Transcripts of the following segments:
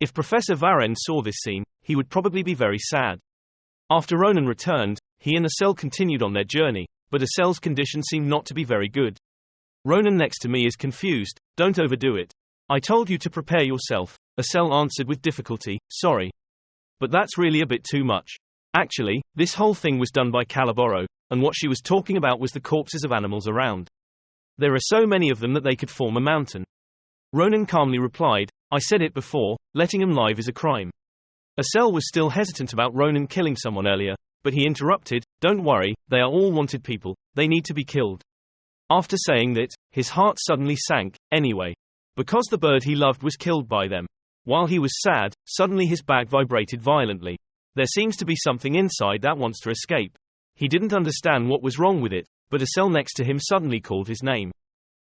If Professor Varen saw this scene, he would probably be very sad. After Ronan returned, he and Asel continued on their journey, but Asel's condition seemed not to be very good. Ronan next to me is confused, don't overdo it. I told you to prepare yourself, Asel answered with difficulty, sorry. But that's really a bit too much. Actually, this whole thing was done by Calaboro, and what she was talking about was the corpses of animals around. There are so many of them that they could form a mountain. Ronan calmly replied, I said it before, letting him live is a crime. Asel was still hesitant about Ronan killing someone earlier, but he interrupted, don't worry, they are all wanted people, they need to be killed. After saying that, his heart suddenly sank, anyway. Because the bird he loved was killed by them. While he was sad, suddenly his back vibrated violently. There seems to be something inside that wants to escape. He didn't understand what was wrong with it, but Asel next to him suddenly called his name.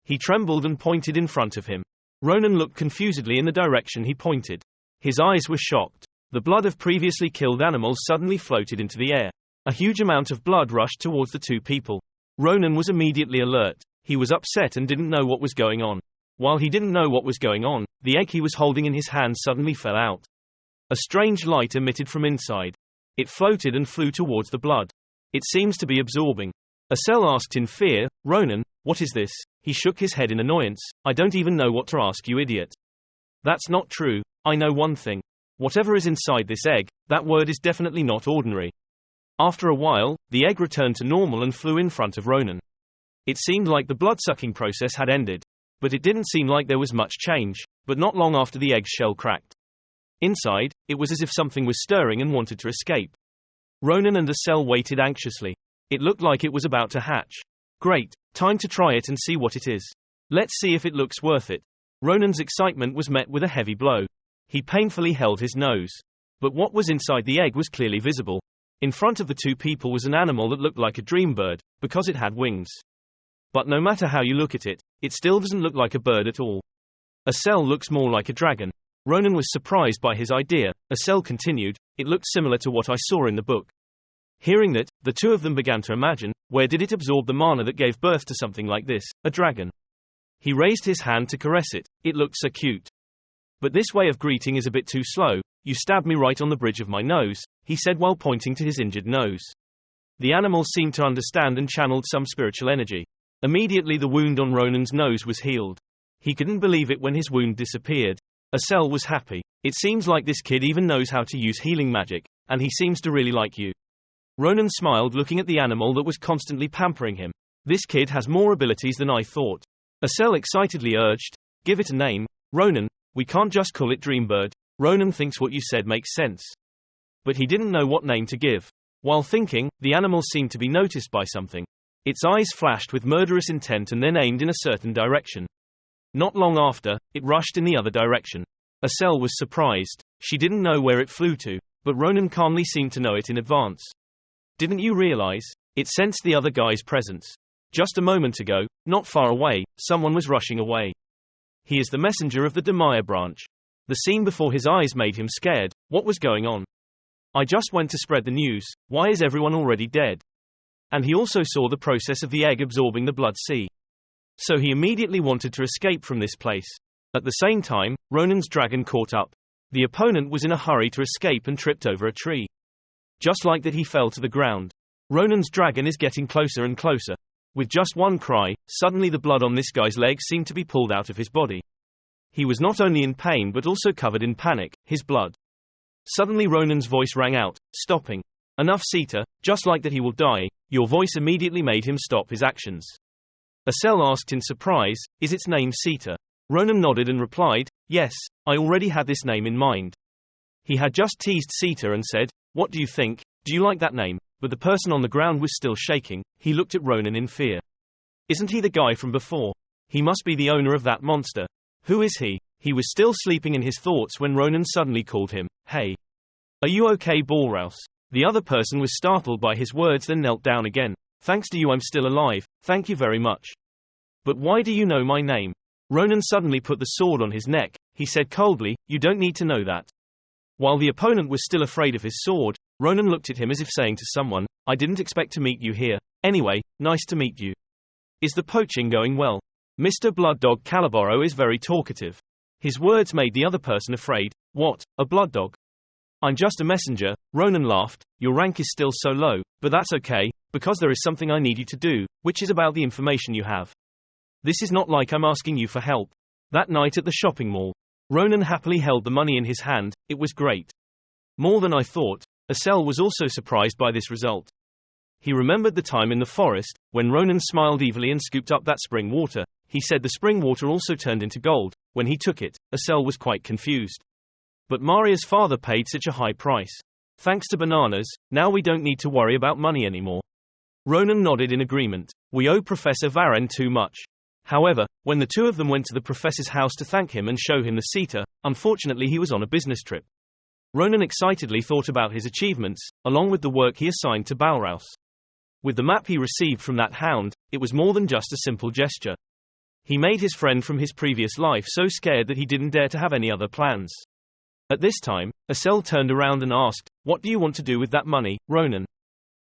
He trembled and pointed in front of him. Ronan looked confusedly in the direction he pointed. His eyes were shocked. The blood of previously killed animals suddenly floated into the air. A huge amount of blood rushed towards the two people. Ronan was immediately alert. He was upset and didn't know what was going on. While he didn't know what was going on, the egg he was holding in his hand suddenly fell out. A strange light emitted from inside. It floated and flew towards the blood. It seems to be absorbing. Asel asked in fear, Ronan, what is this? He shook his head in annoyance, I don't even know what to ask you, idiot. That's not true, I know one thing. Whatever is inside this egg, that word is definitely not ordinary. After a while, the egg returned to normal and flew in front of Ronan. It seemed like the blood-sucking process had ended. But it didn't seem like there was much change, but not long after the egg's shell cracked. Inside, it was as if something was stirring and wanted to escape. Ronan and Asel waited anxiously. It looked like it was about to hatch. Great, time to try it and see what it is. Let's see if it looks worth it. Ronan's excitement was met with a heavy blow. He painfully held his nose. But what was inside the egg was clearly visible. In front of the two people was an animal that looked like a dream bird, because it had wings. But no matter how you look at it, it still doesn't look like a bird at all. Asel looks more like a dragon. Ronan was surprised by his idea. Asel continued, it looked similar to what I saw in the book. Hearing that, the two of them began to imagine, where did it absorb the mana that gave birth to something like this, a dragon? He raised his hand to caress it, it looked so cute. But this way of greeting is a bit too slow, you stabbed me right on the bridge of my nose, he said while pointing to his injured nose. The animal seemed to understand and channeled some spiritual energy. Immediately the wound on Ronan's nose was healed. He couldn't believe it when his wound disappeared. Asel was happy. It seems like this kid even knows how to use healing magic, and he seems to really like you. Ronan smiled looking at the animal that was constantly pampering him. This kid has more abilities than I thought. Asel excitedly urged, give it a name, Ronan, we can't just call it Dreambird. Ronan thinks what you said makes sense. But he didn't know what name to give. While thinking, the animal seemed to be noticed by something. Its eyes flashed with murderous intent and then aimed in a certain direction. Not long after, it rushed in the other direction. Asel was surprised. She didn't know where it flew to, but Ronan calmly seemed to know it in advance. Didn't you realize? It sensed the other guy's presence. Just a moment ago, not far away, someone was rushing away. He is the messenger of the Demaya branch. The scene before his eyes made him scared. What was going on? I just went to spread the news. Why is everyone already dead? And he also saw the process of the egg absorbing the blood sea. So he immediately wanted to escape from this place. At the same time, Ronan's dragon caught up. The opponent was in a hurry to escape and tripped over a tree. Just like that he fell to the ground. Ronan's dragon is getting closer and closer. With just one cry, suddenly the blood on this guy's leg seemed to be pulled out of his body. He was not only in pain but also covered in panic, his blood. Suddenly Ronan's voice rang out, stopping. Enough, Sita, just like that he will die. Your voice immediately made him stop his actions. Asel asked in surprise, is its name Sita? Ronan nodded and replied, yes, I already had this name in mind. He had just teased Sita and said, what do you think, do you like that name? But the person on the ground was still shaking. He looked at Ronan in fear. Isn't he the guy from before? He must be the owner of that monster. Who is he? He was still sleeping in his thoughts when Ronan suddenly called him, hey. Are you okay, Ballrouse? The other person was startled by his words then knelt down again. Thanks to you I'm still alive, thank you very much. But why do you know my name? Ronan suddenly put the sword on his neck. He said coldly, you don't need to know that. While the opponent was still afraid of his sword, Ronan looked at him as if saying to someone, I didn't expect to meet you here. Anyway, nice to meet you. Is the poaching going well? Mr. Blood Dog Calaboro is very talkative. His words made the other person afraid. What, a blood dog? I'm just a messenger, Ronan laughed. Your rank is still so low, but that's okay, because there is something I need you to do, which is about the information you have. This is not like I'm asking you for help. That night at the shopping mall, Ronan happily held the money in his hand. It was great. More than I thought. Asel was also surprised by this result. He remembered the time in the forest, when Ronan smiled evilly and scooped up that spring water. He said the spring water also turned into gold. When he took it, Asel was quite confused. But Maria's father paid such a high price. Thanks to bananas, now we don't need to worry about money anymore. Ronan nodded in agreement. We owe Professor Varen too much. However, when the two of them went to the professor's house to thank him and show him the Sita, unfortunately he was on a business trip. Ronan excitedly thought about his achievements, along with the work he assigned to Balraus. With the map he received from that hound, it was more than just a simple gesture. He made his friend from his previous life so scared that he didn't dare to have any other plans. At this time, Asel turned around and asked, What do you want to do with that money, Ronan?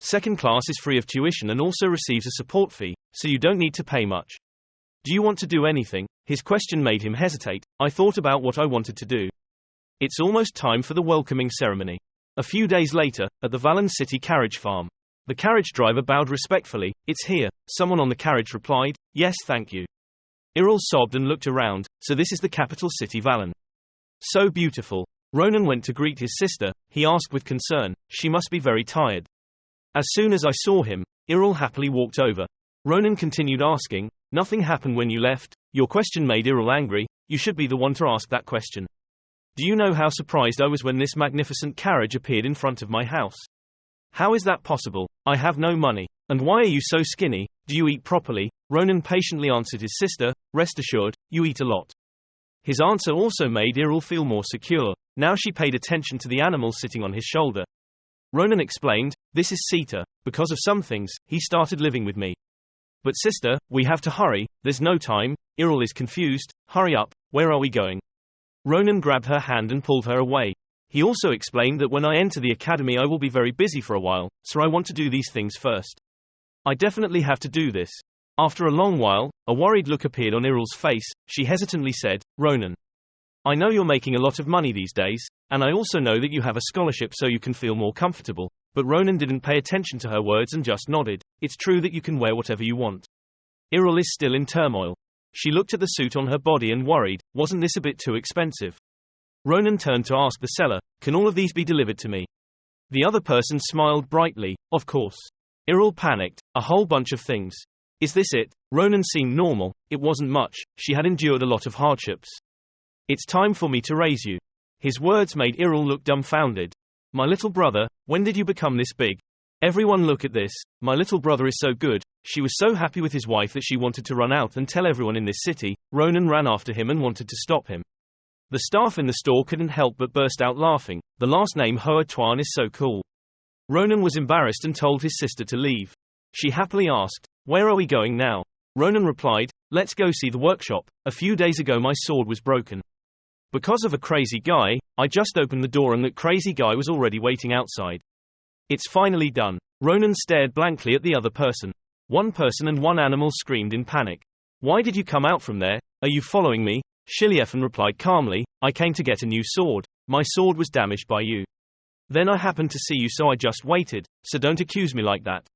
Second class is free of tuition and also receives a support fee, so you don't need to pay much. Do you want to do anything? His question made him hesitate. I thought about what I wanted to do. It's almost time for the welcoming ceremony. A few days later, at the Valen City carriage farm. The carriage driver bowed respectfully. It's here. Someone on the carriage replied, Yes, thank you. Iril sobbed and looked around. So this is the capital city Valen. So beautiful. Ronan went to greet his sister. He asked with concern, She must be very tired. As soon as I saw him, Iril happily walked over. Ronan continued asking, Nothing happened when you left. Your question made Iril angry. You should be the one to ask that question. Do you know how surprised I was when this magnificent carriage appeared in front of my house? How is that possible? I have no money. And why are you so skinny? Do you eat properly? Ronan patiently answered his sister, Rest assured, you eat a lot. His answer also made Iril feel more secure. Now she paid attention to the animal sitting on his shoulder. Ronan explained, This is Sita. Because of some things, he started living with me. But sister, we have to hurry. There's no time. Iril is confused. Hurry up. Where are we going? Ronan grabbed her hand and pulled her away. He also explained that when I enter the academy I will be very busy for a while, so I want to do these things first. I definitely have to do this. After a long while, a worried look appeared on Iril's face. She hesitantly said, Ronan. I know you're making a lot of money these days, and I also know that you have a scholarship so you can feel more comfortable. But Ronan didn't pay attention to her words and just nodded. It's true that you can wear whatever you want. Iril is still in turmoil. She looked at the suit on her body and worried, wasn't this a bit too expensive? Ronan turned to ask the seller, Can all of these be delivered to me? The other person smiled brightly, Of course. Iril panicked, a whole bunch of things. Is this it? Ronan seemed normal. It wasn't much. She had endured a lot of hardships. It's time for me to raise you. His words made Iril look dumbfounded. My little brother, when did you become this big? Everyone look at this. My little brother is so good. She was so happy with his wife that she wanted to run out and tell everyone in this city. Ronan ran after him and wanted to stop him. The staff in the store couldn't help but burst out laughing. The last name Hoa Tuan is so cool. Ronan was embarrassed and told his sister to leave. She happily asked, Where are we going now? Ronan replied, Let's go see the workshop. A few days ago my sword was broken. Because of a crazy guy, I just opened the door and that crazy guy was already waiting outside. It's finally done. Ronan stared blankly at the other person. One person and one animal screamed in panic. Why did you come out from there? Are you following me? Shiliefan replied calmly, I came to get a new sword. My sword was damaged by you. Then I happened to see you so I just waited, so don't accuse me like that.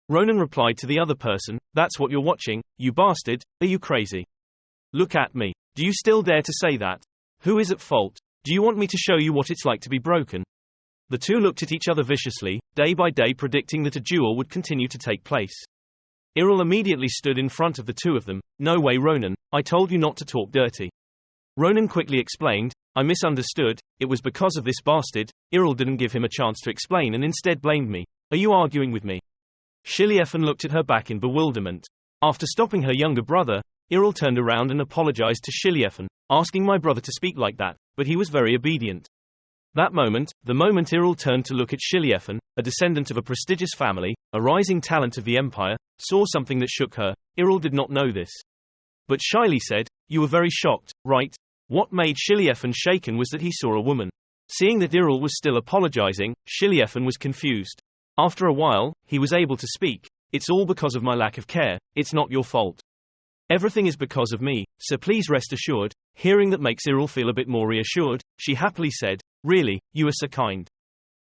Ronan replied to the other person, That's what you're watching, you bastard, are you crazy? Look at me. Do you still dare to say that? Who is at fault? Do you want me to show you what it's like to be broken? The two looked at each other viciously, day by day predicting that a duel would continue to take place. Iril immediately stood in front of the two of them. No way Ronan, I told you not to talk dirty. Ronan quickly explained, I misunderstood, it was because of this bastard. Iril didn't give him a chance to explain and instead blamed me. Are you arguing with me? Shiliefan looked at her back in bewilderment. After stopping her younger brother, Iril turned around and apologized to Shiliefan, asking my brother to speak like that, but he was very obedient. That moment, the moment Iril turned to look at Shiliefan, a descendant of a prestigious family, a rising talent of the empire, saw something that shook her. Iril did not know this. But shyly said, You were very shocked, right? What made Shiliefan shaken was that he saw a woman. Seeing that Iril was still apologizing, Shiliefan was confused. After a while, he was able to speak. It's all because of my lack of care, it's not your fault. Everything is because of me, so please rest assured. Hearing that makes Iril feel a bit more reassured. She happily said, really, you are so kind.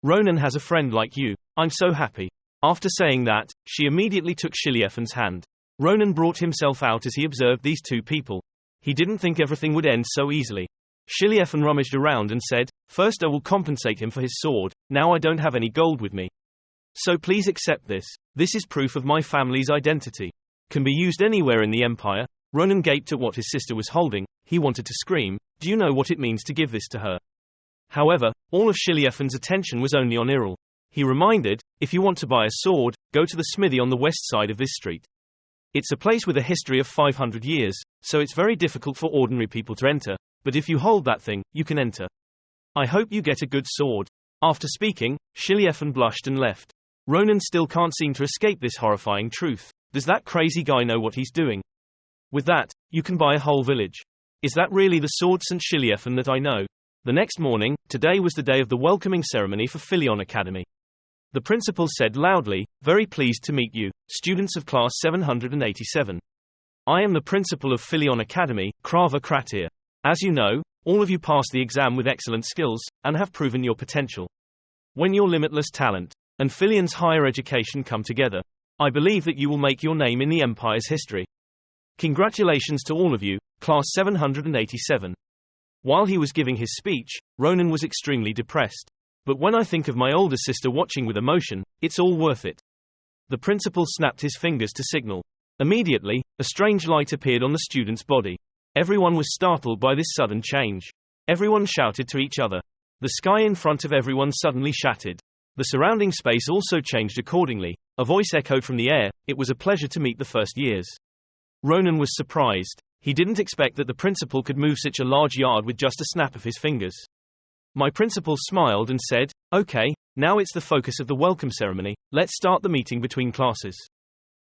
Ronan has a friend like you. I'm so happy. After saying that, she immediately took Shiliefen's hand. Ronan brought himself out as he observed these two people. He didn't think everything would end so easily. Shiliefen rummaged around and said, first I will compensate him for his sword, now I don't have any gold with me. So please accept this. This is proof of my family's identity. Can be used anywhere in the Empire. Ronan gaped at what his sister was holding. He wanted to scream, do you know what it means to give this to her? However, all of Shiliefen's attention was only on Iril. He reminded, if you want to buy a sword, go to the smithy on the west side of this street. It's a place with a history of 500 years, so it's very difficult for ordinary people to enter, but if you hold that thing, you can enter. I hope you get a good sword. After speaking, Shiliefen blushed and left. Ronan still can't seem to escape this horrifying truth. Does that crazy guy know what he's doing? With that, you can buy a whole village. Is that really the sword St. Shiliefen that I know? The next morning, today was the day of the welcoming ceremony for Philion Academy. The principal said loudly, very pleased to meet you, students of class 787. I am the principal of Philion Academy, Krava Kratir. As you know, all of you passed the exam with excellent skills, and have proven your potential. When your limitless talent and Philion's higher education come together, I believe that you will make your name in the Empire's history. Congratulations to all of you, class 787. While he was giving his speech, Ronan was extremely depressed. But when I think of my older sister watching with emotion, it's all worth it. The principal snapped his fingers to signal. Immediately, a strange light appeared on the student's body. Everyone was startled by this sudden change. Everyone shouted to each other. The sky in front of everyone suddenly shattered. The surrounding space also changed accordingly. A voice echoed from the air, it was a pleasure to meet the first years. Ronan was surprised. He didn't expect that the principal could move such a large yard with just a snap of his fingers. My principal smiled and said, okay, now it's the focus of the welcome ceremony, let's start the meeting between classes.